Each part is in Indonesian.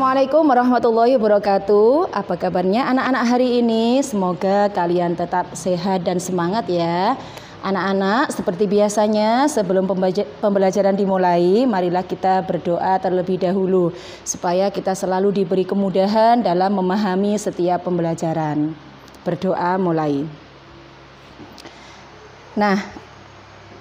Assalamualaikum warahmatullahi wabarakatuh. Apa kabarnya anak-anak hari ini? Semoga kalian tetap sehat dan semangat ya. Anak-anak, seperti biasanya sebelum pembelajaran dimulai, marilah kita berdoa terlebih dahulu supaya kita selalu diberi kemudahan dalam memahami setiap pembelajaran. Berdoa mulai. Nah,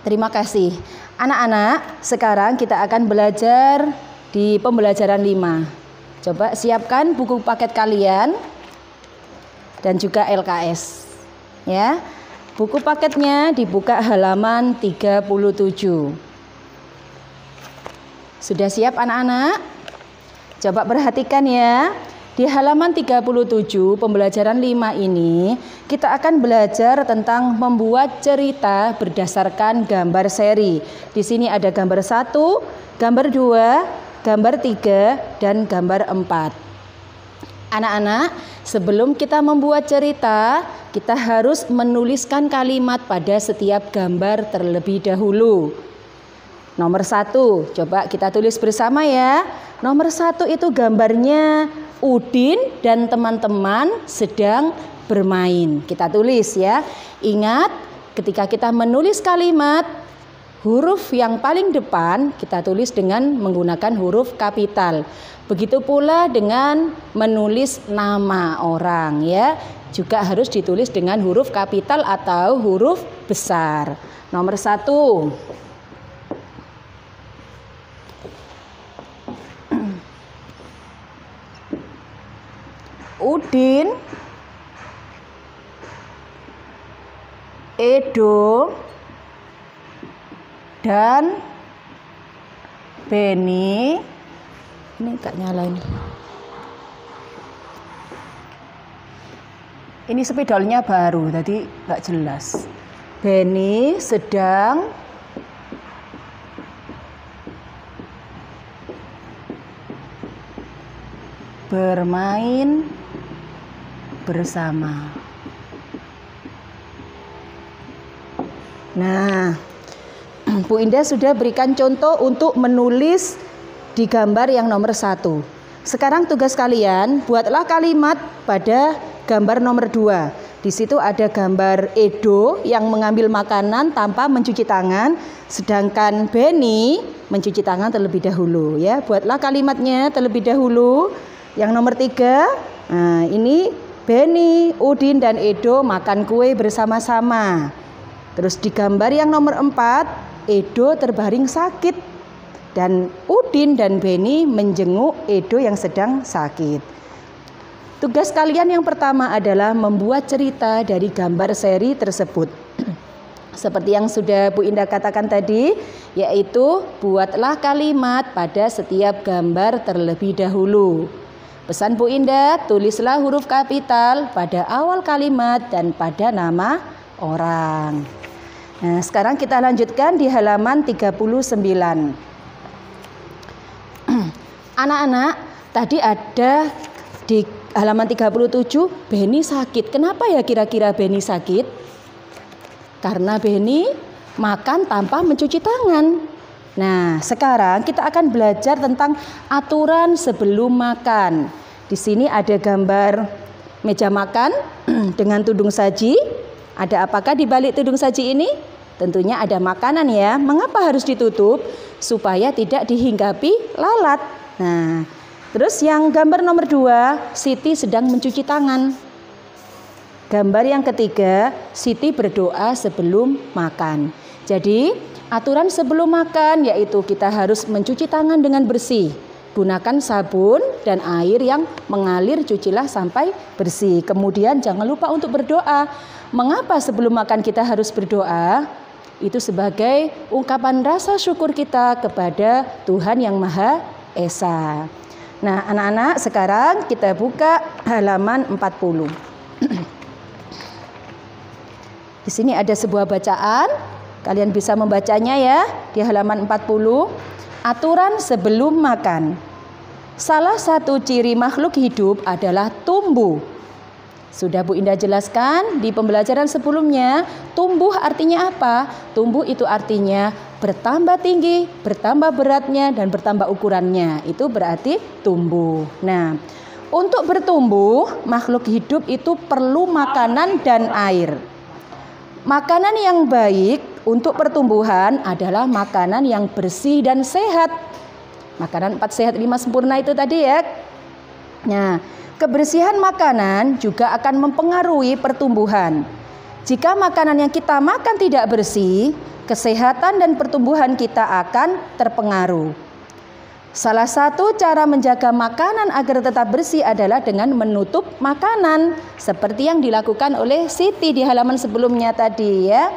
terima kasih. Anak-anak, sekarang kita akan belajar di pembelajaran 5. Coba siapkan buku paket kalian dan juga LKS. Ya. Buku paketnya dibuka halaman 37. Sudah siap anak-anak? Coba perhatikan ya. Di halaman 37 pembelajaran 5 ini kita akan belajar tentang membuat cerita berdasarkan gambar seri. Di sini ada gambar 1, gambar 2, gambar 3, dan gambar 4. Anak-anak, sebelum kita membuat cerita, kita harus menuliskan kalimat pada setiap gambar terlebih dahulu. Nomor 1, coba kita tulis bersama ya. Nomor 1 itu gambarnya Udin dan teman-teman sedang bermain. Kita tulis ya. Ingat, ketika kita menulis kalimat, huruf yang paling depan kita tulis dengan menggunakan huruf kapital. Begitu pula dengan menulis nama orang ya. Juga harus ditulis dengan huruf kapital atau huruf besar. Nomor 1. Udin, Edo, dan Beni. Ini gak nyalain. Ini spidolnya baru, tadi gak jelas. Beni sedang bermain bersama. Nah, Bu Indah sudah berikan contoh untuk menulis di gambar yang nomor 1. Sekarang tugas kalian, buatlah kalimat pada gambar nomor 2. Di situ ada gambar Edo yang mengambil makanan tanpa mencuci tangan, sedangkan Beni mencuci tangan terlebih dahulu ya. Buatlah kalimatnya terlebih dahulu. Yang nomor 3, nah ini Beni, Udin, dan Edo makan kue bersama-sama. Terus di gambar yang nomor 4, Edo terbaring sakit dan Udin dan Beni menjenguk Edo yang sedang sakit. Tugas kalian yang pertama adalah membuat cerita dari gambar seri tersebut. Seperti yang sudah Bu Indah katakan tadi, yaitu buatlah kalimat pada setiap gambar terlebih dahulu. Pesan Bu Indah, tulislah huruf kapital pada awal kalimat dan pada nama orang. Nah, sekarang kita lanjutkan di halaman 39. Anak-anak, tadi ada di halaman 37, Beni sakit. Kenapa ya kira-kira Beni sakit? Karena Beni makan tanpa mencuci tangan. Nah, sekarang kita akan belajar tentang aturan sebelum makan. Di sini ada gambar meja makan dengan tudung saji. Ada apakah di balik tudung saji ini? Tentunya ada makanan ya. Mengapa harus ditutup? Supaya tidak dihinggapi lalat. Nah, terus yang gambar nomor 2, Siti sedang mencuci tangan. Gambar yang ketiga, Siti berdoa sebelum makan. Jadi, aturan sebelum makan yaitu kita harus mencuci tangan dengan bersih. Gunakan sabun dan air yang mengalir, cucilah sampai bersih. Kemudian jangan lupa untuk berdoa. Mengapa sebelum makan kita harus berdoa? Itu sebagai ungkapan rasa syukur kita kepada Tuhan yang Maha Esa. Nah, anak-anak, sekarang kita buka halaman 40. Di sini ada sebuah bacaan. Kalian bisa membacanya ya di halaman 40. Aturan sebelum makan. Salah satu ciri makhluk hidup adalah tumbuh. Sudah Bu Indah jelaskan di pembelajaran sebelumnya, tumbuh artinya apa? Tumbuh itu artinya bertambah tinggi, bertambah beratnya, dan bertambah ukurannya. Itu berarti tumbuh. Nah, untuk bertumbuh, makhluk hidup itu perlu makanan dan air. Makanan yang baik untuk pertumbuhan adalah makanan yang bersih dan sehat. Makanan 4 sehat 5 sempurna itu tadi ya. Nah, kebersihan makanan juga akan mempengaruhi pertumbuhan. Jika makanan yang kita makan tidak bersih, kesehatan dan pertumbuhan kita akan terpengaruh. Salah satu cara menjaga makanan agar tetap bersih adalah dengan menutup makanan, seperti yang dilakukan oleh Siti di halaman sebelumnya tadi ya.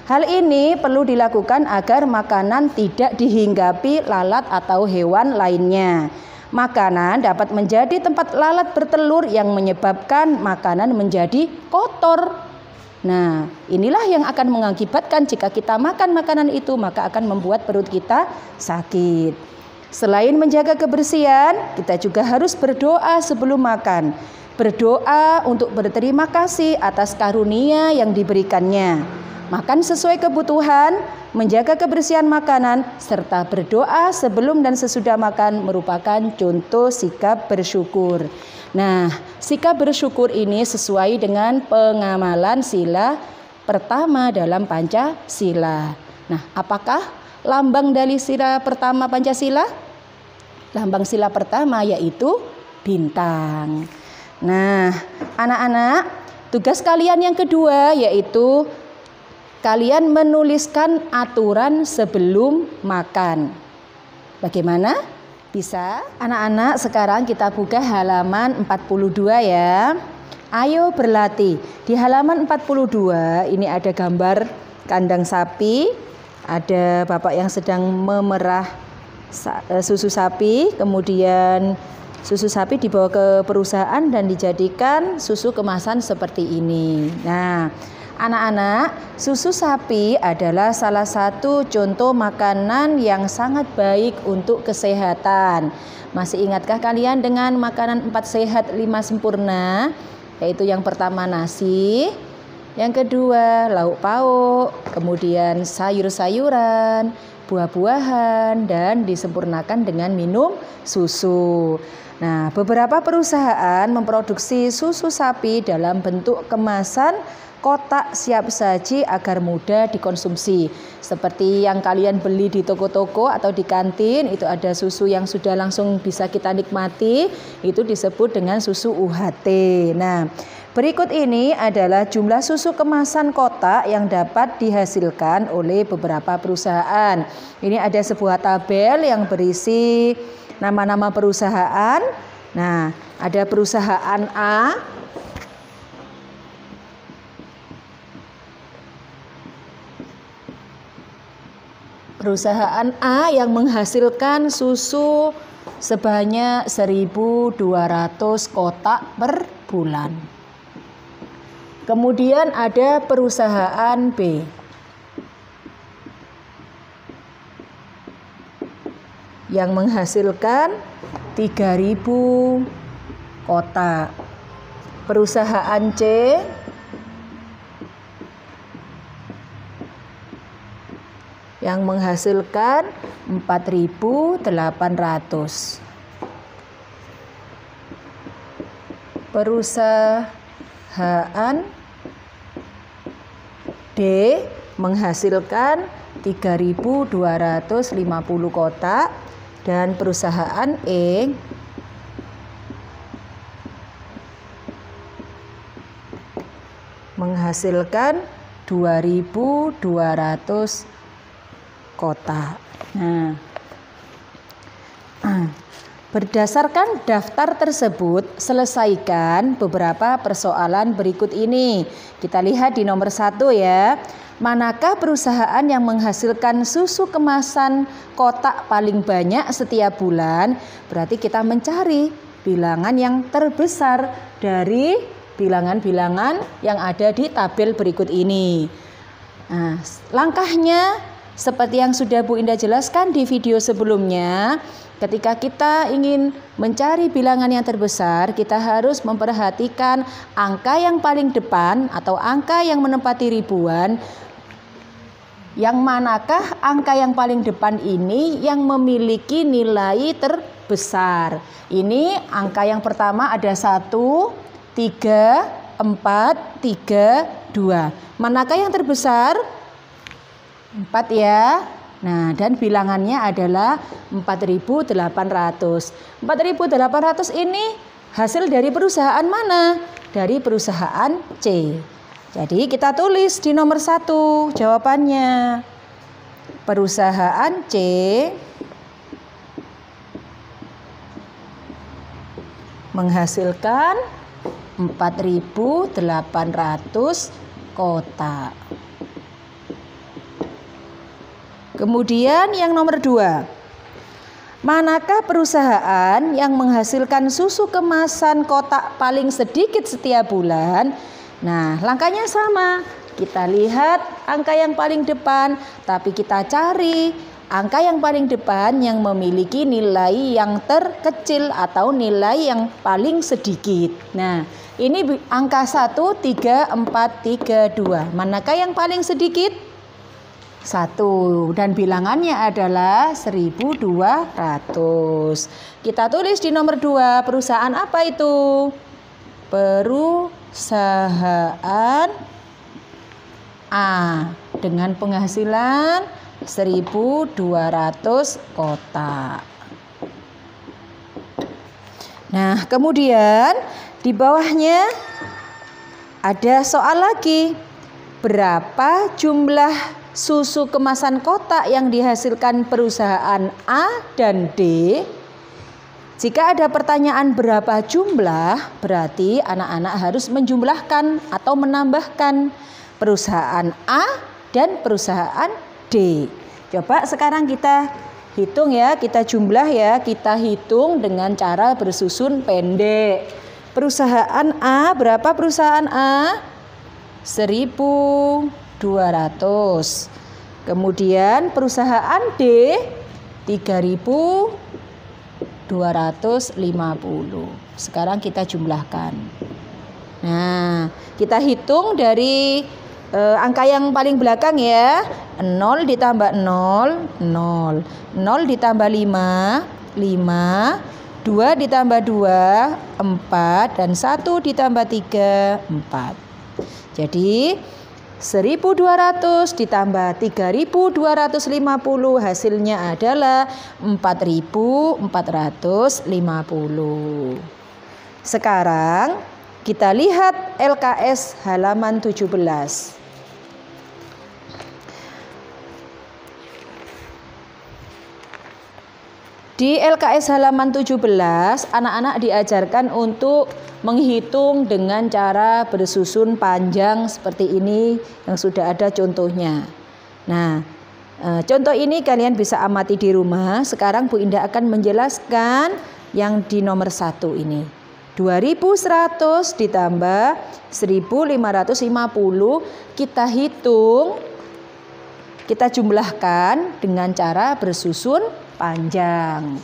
Hal ini perlu dilakukan agar makanan tidak dihinggapi lalat atau hewan lainnya. Makanan dapat menjadi tempat lalat bertelur yang menyebabkan makanan menjadi kotor. Nah, inilah yang akan mengakibatkan jika kita makan makanan itu, maka akan membuat perut kita sakit. Selain menjaga kebersihan, kita juga harus berdoa sebelum makan. Berdoa untuk berterima kasih atas karunia yang diberikannya. Makan sesuai kebutuhan, menjaga kebersihan makanan, serta berdoa sebelum dan sesudah makan merupakan contoh sikap bersyukur. Nah, sikap bersyukur ini sesuai dengan pengamalan sila pertama dalam Pancasila. Nah, apakah lambang dari sila pertama Pancasila? Lambang sila pertama yaitu bintang. Nah, anak-anak, tugas kalian yang kedua yaitu kalian menuliskan aturan sebelum makan. Bagaimana? Bisa? Anak-anak, sekarang kita buka halaman 42 ya. Ayo berlatih. Di halaman 42 ini ada gambar kandang sapi. Ada bapak yang sedang memerah susu sapi, kemudian susu sapi dibawa ke perusahaan dan dijadikan susu kemasan seperti ini. Nah, anak-anak, susu sapi adalah salah satu contoh makanan yang sangat baik untuk kesehatan. Masih ingatkah kalian dengan makanan 4 sehat 5 sempurna? Yaitu yang pertama nasi, yang kedua lauk pauk, kemudian sayur-sayuran, buah-buahan, dan disempurnakan dengan minum susu. Nah, beberapa perusahaan memproduksi susu sapi dalam bentuk kemasan kotak siap saji agar mudah dikonsumsi. Seperti yang kalian beli di toko-toko atau di kantin, itu ada susu yang sudah langsung bisa kita nikmati, itu disebut dengan susu UHT. Nah, berikut ini adalah jumlah susu kemasan kotak yang dapat dihasilkan oleh beberapa perusahaan. Ini ada sebuah tabel yang berisi nama-nama perusahaan. Nah, ada perusahaan A, perusahaan A yang menghasilkan susu sebanyak 1.200 kotak per bulan. Kemudian ada perusahaan B yang menghasilkan 3.000 kotak. Perusahaan C yang menghasilkan 4.800. Perusahaan D menghasilkan 3.250 kotak dan perusahaan E menghasilkan 2.200 kotak. Nah, berdasarkan daftar tersebut, selesaikan beberapa persoalan berikut ini. Kita lihat di nomor 1 ya. Manakah perusahaan yang menghasilkan susu kemasan kotak paling banyak setiap bulan? Berarti kita mencari bilangan yang terbesar dari bilangan-bilangan yang ada di tabel berikut ini. Nah, langkahnya seperti yang sudah Bu Indah jelaskan di video sebelumnya, ketika kita ingin mencari bilangan yang terbesar, kita harus memperhatikan angka yang paling depan atau angka yang menempati ribuan Yang manakah angka yang paling depan ini yang memiliki nilai terbesar? Ini angka yang pertama ada 1, 3, 4, 3, 2. Manakah yang terbesar? 4 ya. Nah, dan bilangannya adalah 4.800. 4.800 ini hasil dari perusahaan mana? Dari perusahaan C. Jadi kita tulis di nomor 1 jawabannya. Perusahaan C menghasilkan 4.800 kotak. Kemudian yang nomor 2. Manakah perusahaan yang menghasilkan susu kemasan kotak paling sedikit setiap bulan? Nah, langkahnya sama. Kita lihat angka yang paling depan, tapi kita cari angka yang paling depan yang memiliki nilai yang terkecil atau nilai yang paling sedikit. Nah, ini angka 1, 3, 4, 3, 2. Manakah yang paling sedikit? 1, dan bilangannya adalah 1.200. Kita tulis di nomor 2, perusahaan apa itu? Perusahaan A dengan penghasilan 1.200 kotak. Nah, kemudian di bawahnya ada soal lagi. Berapa jumlah susu kemasan kotak yang dihasilkan perusahaan A dan D? Jika ada pertanyaan berapa jumlah, berarti anak-anak harus menjumlahkan atau menambahkan perusahaan A dan perusahaan D. Coba sekarang kita hitung ya, kita jumlah ya, kita hitung dengan cara bersusun pendek. Perusahaan A, berapa perusahaan A? 1.200. Kemudian perusahaan D 3.250. Sekarang kita jumlahkan. Nah, kita hitung dari angka yang paling belakang ya. 0 ditambah 0, 0. 0 ditambah 5, 5. 2 ditambah 2, 4. Dan 1 ditambah 3, 4. Jadi 1.200 ditambah 3.250 hasilnya adalah 4.450. Sekarang kita lihat LKS halaman 17. Di LKS halaman 17, anak-anak diajarkan untuk menghitung dengan cara bersusun panjang seperti ini yang sudah ada contohnya. Nah, contoh ini kalian bisa amati di rumah. Sekarang Bu Indah akan menjelaskan yang di nomor 1 ini. 2.100 ditambah 1.550 kita hitung, kita jumlahkan dengan cara bersusun panjang.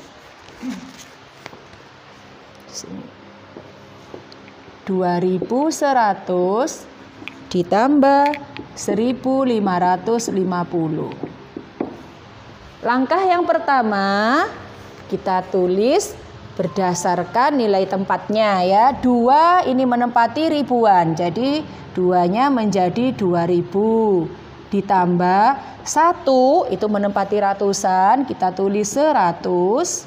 2.100 ditambah 1.550. Langkah yang pertama kita tulis berdasarkan nilai tempatnya ya. 2 ini menempati ribuan, jadi 2-nya menjadi 2.000. Ditambah 1 itu menempati ratusan, kita tulis 100.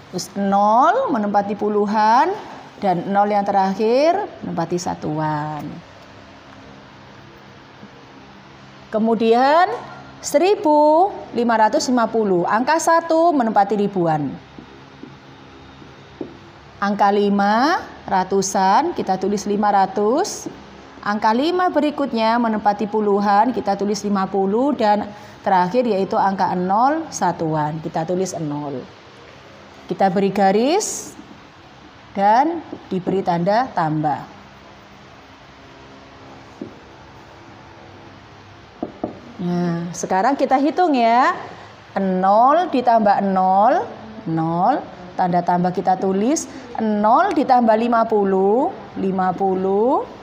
Terus 0 menempati puluhan, dan 0 yang terakhir menempati satuan. Kemudian 1.550, angka 1 menempati ribuan. Angka 5 ratusan, kita tulis 500. Angka 5 berikutnya menempati puluhan, kita tulis 50, dan terakhir yaitu angka 0 satuan, kita tulis 0. Kita beri garis dan diberi tanda tambah. Nah, sekarang kita hitung ya. 0 ditambah 0, 0. Tanda tambah kita tulis 0 ditambah 50, 50.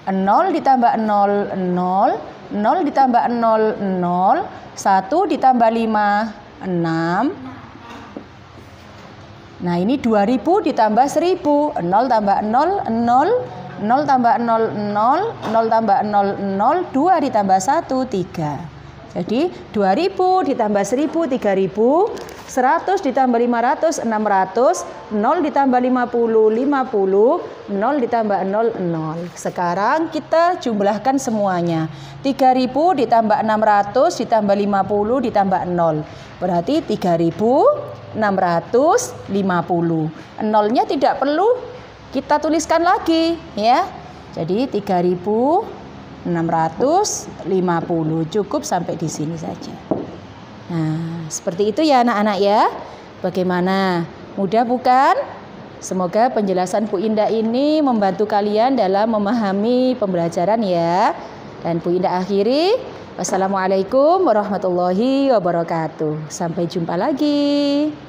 0 ditambah 0, 0. 0 ditambah 0, 0. 1 ditambah 5, 6. Nah, ini 2000 ditambah 1000. 0 tambah 0, 0. 0 tambah 0, 0. 0 tambah 0, 0. 2 ditambah 1, 3. Jadi 2000 ditambah 1000, 3000. 100 ditambah 500, 600. 0 ditambah 50, 50. 0 ditambah 0, 0. Sekarang kita jumlahkan semuanya. 3000 ditambah 600 ditambah 50 ditambah 0. Berarti 3650. Nolnya tidak perlu kita tuliskan lagi ya. Jadi 3650 cukup sampai di sini saja. Nah, seperti itu ya anak-anak ya. Bagaimana? Mudah bukan? Semoga penjelasan Bu Indah ini membantu kalian dalam memahami pembelajaran ya. Dan Bu Indah akhiri, wassalamualaikum warahmatullahi wabarakatuh. Sampai jumpa lagi.